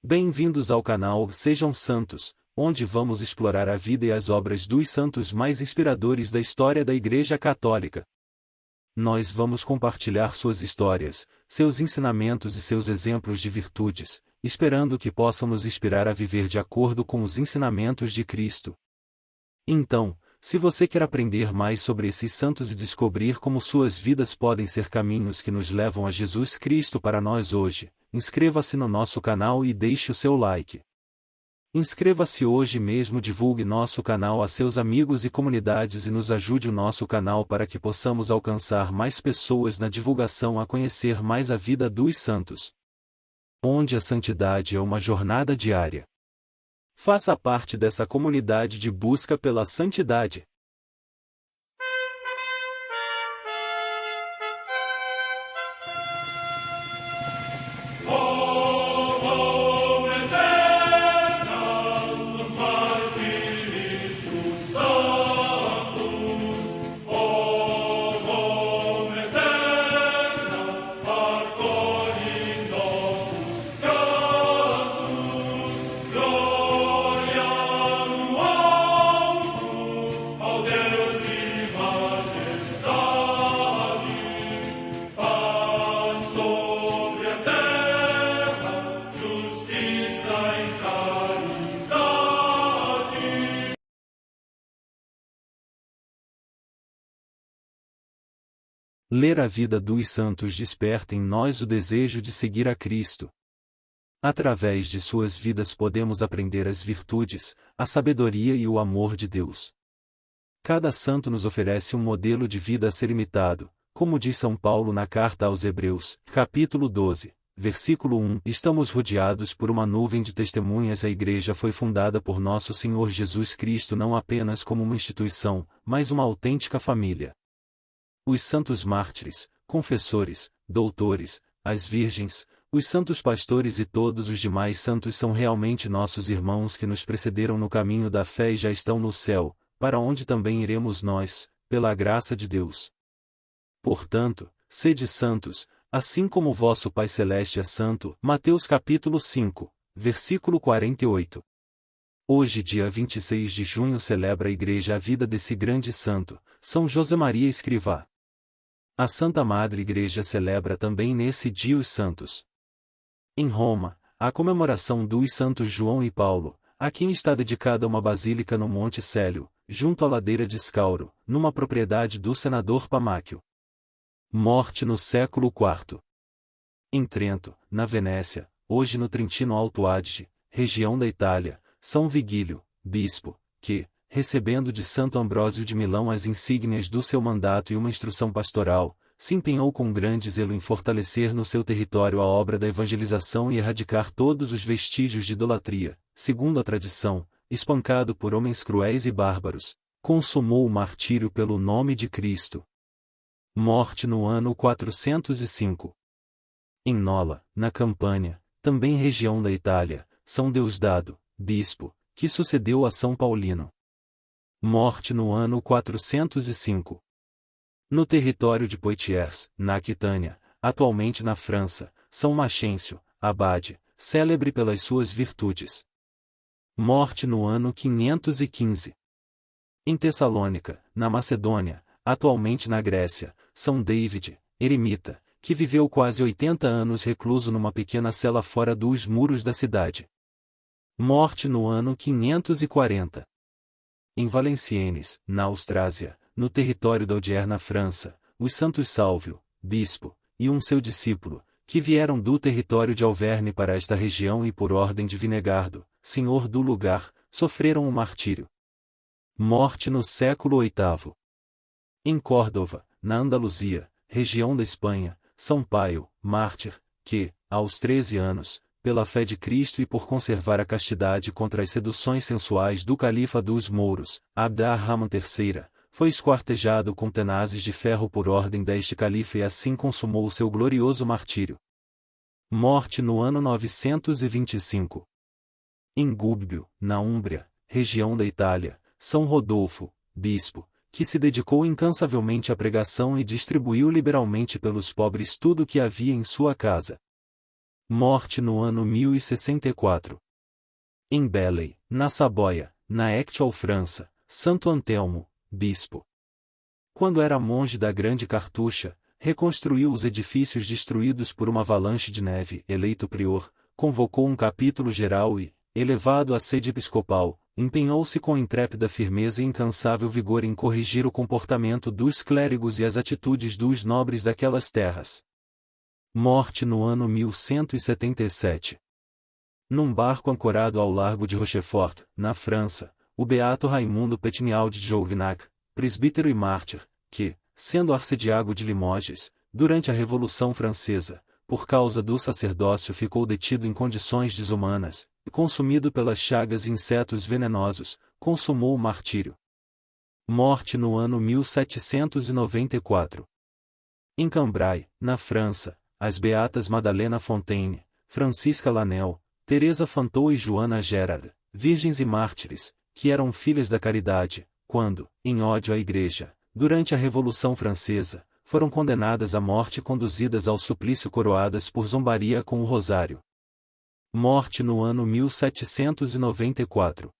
Bem-vindos ao canal Sejam Santos, onde vamos explorar a vida e as obras dos santos mais inspiradores da história da Igreja Católica. Nós vamos compartilhar suas histórias, seus ensinamentos e seus exemplos de virtudes, esperando que possam nos inspirar a viver de acordo com os ensinamentos de Cristo. Então, se você quer aprender mais sobre esses santos e descobrir como suas vidas podem ser caminhos que nos levam a Jesus Cristo para nós hoje, inscreva-se no nosso canal e deixe o seu like. Inscreva-se hoje mesmo, divulgue nosso canal a seus amigos e comunidades e nos ajude o nosso canal para que possamos alcançar mais pessoas na divulgação a conhecer mais a vida dos santos. Onde a santidade é uma jornada diária. Faça parte dessa comunidade de busca pela santidade. Ler a vida dos santos desperta em nós o desejo de seguir a Cristo. Através de suas vidas podemos aprender as virtudes, a sabedoria e o amor de Deus. Cada santo nos oferece um modelo de vida a ser imitado, como diz São Paulo na carta aos Hebreus, capítulo 12, versículo 1. Estamos rodeados por uma nuvem de testemunhas. A Igreja foi fundada por nosso Senhor Jesus Cristo não apenas como uma instituição, mas uma autêntica família. Os santos mártires, confessores, doutores, as virgens, os santos pastores e todos os demais santos são realmente nossos irmãos que nos precederam no caminho da fé e já estão no céu, para onde também iremos nós, pela graça de Deus. Portanto, sede santos, assim como vosso Pai Celeste é santo. Mateus capítulo 5, versículo 48. Hoje, dia 26 de junho, celebra a Igreja a vida desse grande santo, São José Maria Escrivá. A Santa Madre Igreja celebra também nesse dia os santos. Em Roma, a comemoração dos santos João e Paulo, a quem está dedicada uma basílica no Monte Célio, junto à ladeira de Scauro, numa propriedade do senador Pamáquio. Morte no século IV. Em Trento, na Venécia, hoje no Trentino Alto Adige, região da Itália, São Vigílio, bispo, que, recebendo de Santo Ambrósio de Milão as insígnias do seu mandato e uma instrução pastoral, se empenhou com grande zelo em fortalecer no seu território a obra da evangelização e erradicar todos os vestígios de idolatria. Segundo a tradição, espancado por homens cruéis e bárbaros, consumou o martírio pelo nome de Cristo. Morte no ano 405. Em Nola, na Campânia, também região da Itália, São Deusdado, bispo, que sucedeu a São Paulino. Morte no ano 405. No território de Poitiers, na Aquitânia, atualmente na França, São Maxêncio, abade, célebre pelas suas virtudes. Morte no ano 515. Em Tessalônica, na Macedônia, atualmente na Grécia, São David, eremita, que viveu quase 80 anos recluso numa pequena cela fora dos muros da cidade. Morte no ano 540. Em Valenciennes, na Austrásia, no território da Audier na França, os santos Sálvio, bispo, e seu discípulo, que vieram do território de Auvergne para esta região e por ordem de Vinegardo, senhor do lugar, sofreram o martírio. Morte no século VIII. Em Córdoba, na Andaluzia, região da Espanha, São Paio, mártir, que, aos 13 anos, pela fé de Cristo e por conservar a castidade contra as seduções sensuais do califa dos mouros, Abd ar-Rahman III, foi esquartejado com tenazes de ferro por ordem deste califa e assim consumou seu glorioso martírio. Morte no ano 925. Em Gubbio, na Úmbria, região da Itália, São Rodolfo, bispo, que se dedicou incansavelmente à pregação e distribuiu liberalmente pelos pobres tudo o que havia em sua casa. Morte no ano 1064. Em Belley, na Saboia, na Actual França, Santo Antelmo, bispo. Quando era monge da Grande Cartucha, reconstruiu os edifícios destruídos por uma avalanche de neve. Eleito prior, convocou um capítulo geral e, elevado à sede episcopal, empenhou-se com intrépida firmeza e incansável vigor em corrigir o comportamento dos clérigos e as atitudes dos nobres daquelas terras. Morte no ano 1177. Num barco ancorado ao largo de Rochefort, na França, o beato Raimundo Petinial de Jouvignac, presbítero e mártir, que, sendo arcediago de Limoges, durante a Revolução Francesa, por causa do sacerdócio ficou detido em condições desumanas, e consumido pelas chagas e insetos venenosos, consumou o martírio. Morte no ano 1794. Em Cambrai, na França, as beatas Madalena Fontaine, Francisca Lanel, Teresa Fantot e Joana Gerard, virgens e mártires, que eram filhas da caridade, quando, em ódio à Igreja, durante a Revolução Francesa, foram condenadas à morte e conduzidas ao suplício coroadas por zombaria com o rosário. Morte no ano 1794.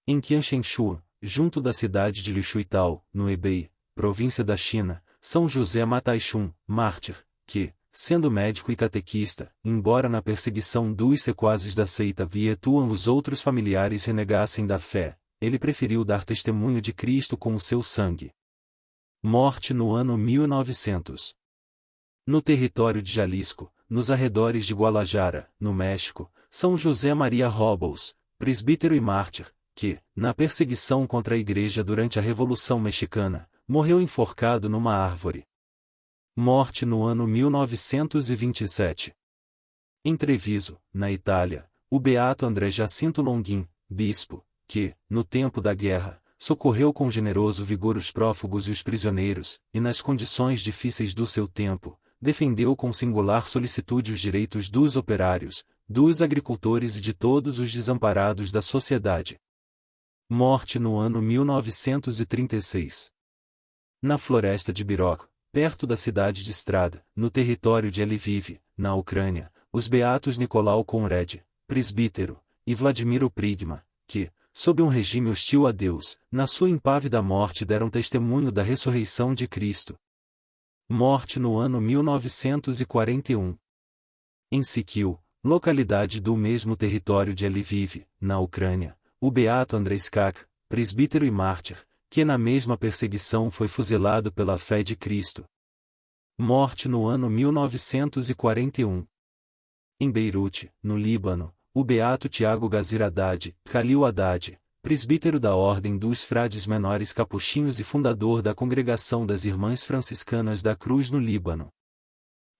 Em Qianshengshu, junto da cidade de Lichuital, no Hebei, província da China, São José Mataixun, mártir, que, sendo médico e catequista, embora na perseguição dos sequazes da seita Vietuan os outros familiares renegassem da fé, ele preferiu dar testemunho de Cristo com o seu sangue. Morte no ano 1900. No território de Jalisco, nos arredores de Guadalajara, no México, São José Maria Robles, presbítero e mártir, que, na perseguição contra a Igreja durante a Revolução Mexicana, morreu enforcado numa árvore. Morte no ano 1927. Em Treviso, na Itália, o beato André Jacinto Longuin, bispo, que, no tempo da guerra, socorreu com generoso vigor os prófugos e os prisioneiros, e nas condições difíceis do seu tempo, defendeu com singular solicitude os direitos dos operários, dos agricultores e de todos os desamparados da sociedade. Morte no ano 1936. Na floresta de Birok, perto da cidade de Strada, no território de Lviv, na Ucrânia, os beatos Nicolau Conrad, presbítero, e Vladimiro Prigma, que, sob um regime hostil a Deus, na sua impávida morte deram testemunho da ressurreição de Cristo. Morte no ano 1941. Em Siquil, localidade do mesmo território de Lviv, na Ucrânia, o beato Andrei Skak, presbítero e mártir, que na mesma perseguição foi fuzilado pela fé de Cristo. Morte no ano 1941. Em Beirute, no Líbano, o beato Tiago Gazir Haddad, Khalil Haddad, presbítero da Ordem dos Frades Menores Capuchinhos e fundador da Congregação das Irmãs Franciscanas da Cruz no Líbano.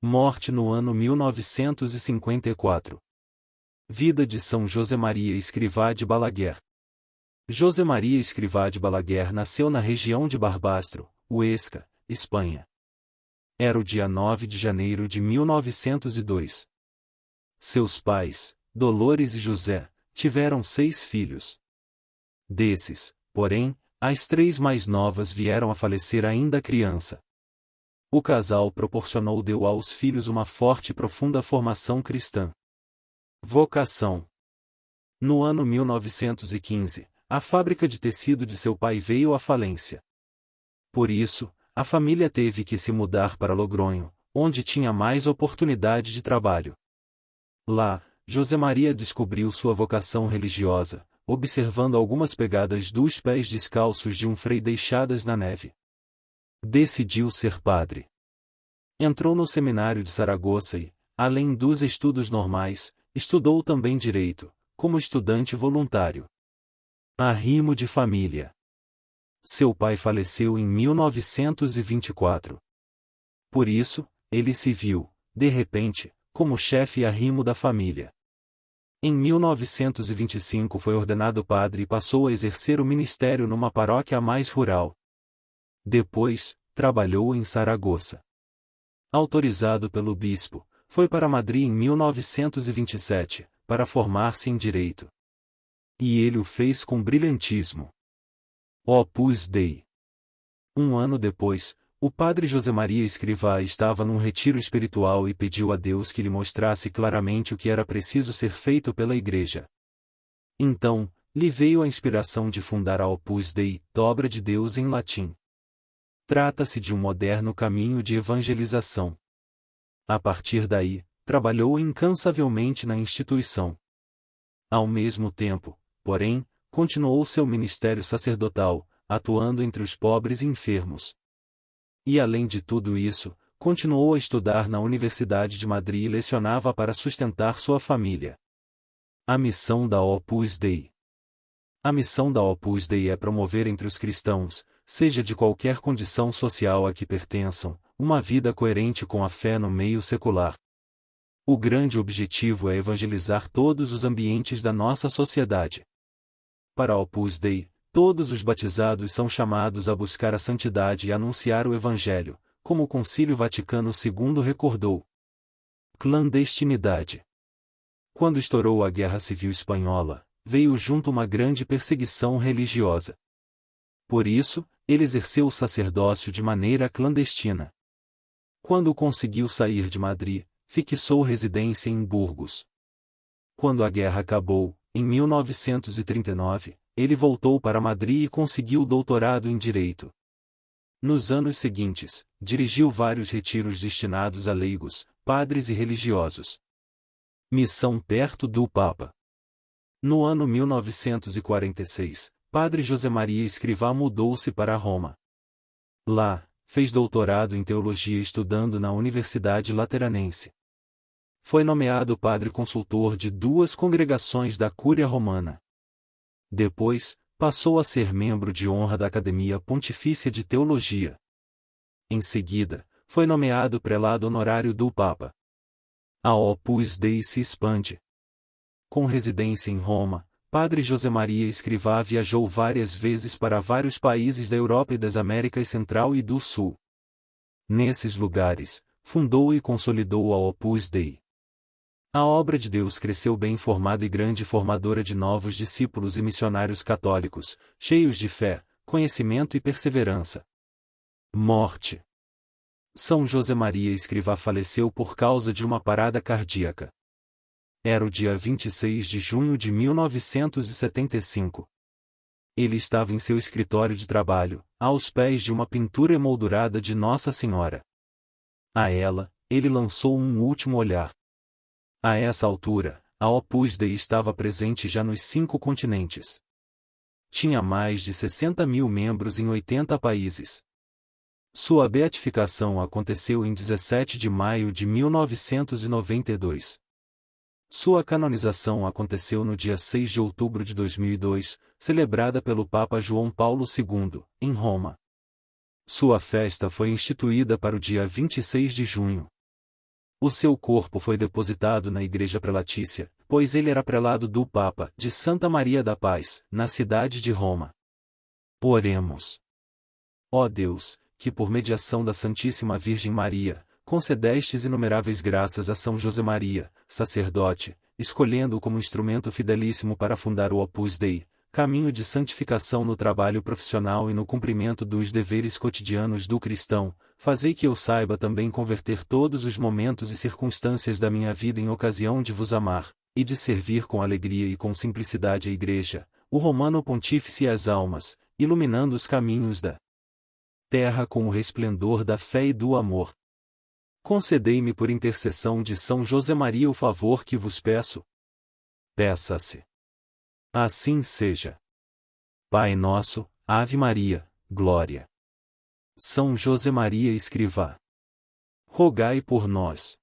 Morte no ano 1954. Vida de São José Maria Escrivá de Balaguer. José Maria Escrivá de Balaguer nasceu na região de Barbastro, Huesca, Espanha. Era o dia 9 de janeiro de 1902. Seus pais, Dolores e José, tiveram 6 filhos. Desses, porém, as 3 mais novas vieram a falecer ainda criança. O casal deu aos filhos uma forte e profunda formação cristã. Vocação. No ano 1915, a fábrica de tecido de seu pai veio à falência. Por isso, a família teve que se mudar para Logronho, onde tinha mais oportunidade de trabalho. Lá, José Maria descobriu sua vocação religiosa, observando algumas pegadas dos pés descalços de um frei deixadas na neve. Decidiu ser padre. Entrou no seminário de Saragoça e, além dos estudos normais, estudou também direito, como estudante voluntário. Arrimo de família. Seu pai faleceu em 1924. Por isso, ele se viu, de repente, como chefe e arrimo da família. Em 1925 foi ordenado padre e passou a exercer o ministério numa paróquia mais rural. Depois, trabalhou em Saragoça. Autorizado pelo bispo, foi para Madrid em 1927, para formar-se em direito. E ele o fez com brilhantismo. Opus Dei. Um ano depois, O padre José Maria Escrivá estava num retiro espiritual e pediu a Deus que lhe mostrasse claramente o que era preciso ser feito pela Igreja. Então, lhe veio a inspiração de fundar a Opus Dei, obra de Deus em latim. Trata-se de um moderno caminho de evangelização. A partir daí, trabalhou incansavelmente na instituição. Ao mesmo tempo, porém, continuou seu ministério sacerdotal, atuando entre os pobres e enfermos. E além de tudo isso, continuou a estudar na Universidade de Madrid e lecionava para sustentar sua família. A missão da Opus Dei. A missão da Opus Dei é promover entre os cristãos, seja de qualquer condição social a que pertençam, uma vida coerente com a fé no meio secular. O grande objetivo é evangelizar todos os ambientes da nossa sociedade. Para a Opus Dei, todos os batizados são chamados a buscar a santidade e anunciar o Evangelho, como o Concílio Vaticano II recordou. Clandestinidade. Quando estourou a Guerra Civil Espanhola, veio junto uma grande perseguição religiosa. Por isso, ele exerceu o sacerdócio de maneira clandestina. Quando conseguiu sair de Madrid, fixou residência em Burgos. Quando a guerra acabou, em 1939, ele voltou para Madrid e conseguiu doutorado em Direito. Nos anos seguintes, dirigiu vários retiros destinados a leigos, padres e religiosos. Missão perto do Papa. No ano 1946, Padre José Maria Escrivá mudou-se para Roma. Lá, fez doutorado em teologia estudando na Universidade Lateranense. Foi nomeado padre consultor de 2 congregações da Cúria Romana. Depois, passou a ser membro de honra da Academia Pontifícia de Teologia. Em seguida, foi nomeado prelado honorário do Papa. A Opus Dei se expande. Com residência em Roma, Padre José Maria Escrivá viajou várias vezes para vários países da Europa e das Américas Central e do Sul. Nesses lugares, fundou e consolidou a Opus Dei. A obra de Deus cresceu bem formada e grande formadora de novos discípulos e missionários católicos, cheios de fé, conhecimento e perseverança. Morte. São José Maria Escrivá faleceu por causa de uma parada cardíaca. Era o dia 26 de junho de 1975. Ele estava em seu escritório de trabalho, aos pés de uma pintura emoldurada de Nossa Senhora. A ela, ele lançou um último olhar. A essa altura, a Opus Dei estava presente já nos 5 continentes. Tinha mais de 60.000 membros em 80 países. Sua beatificação aconteceu em 17 de maio de 1992. Sua canonização aconteceu no dia 6 de outubro de 2002, celebrada pelo Papa João Paulo II, em Roma. Sua festa foi instituída para o dia 26 de junho. O seu corpo foi depositado na Igreja Prelatícia, pois ele era prelado do Papa, de Santa Maria da Paz, na cidade de Roma. Oremos. Ó Deus, que por mediação da Santíssima Virgem Maria, concedestes inumeráveis graças a São José Maria, sacerdote, escolhendo-o como instrumento fidelíssimo para fundar o Opus Dei, caminho de santificação no trabalho profissional e no cumprimento dos deveres cotidianos do cristão, fazei que eu saiba também converter todos os momentos e circunstâncias da minha vida em ocasião de vos amar, e de servir com alegria e com simplicidade a Igreja, o Romano Pontífice e as almas, iluminando os caminhos da terra com o resplendor da fé e do amor. Concedei-me por intercessão de São José Maria o favor que vos peço. Peça-se. Assim seja. Pai nosso, Ave Maria, Glória. São José Maria Escrivá. Rogai por nós.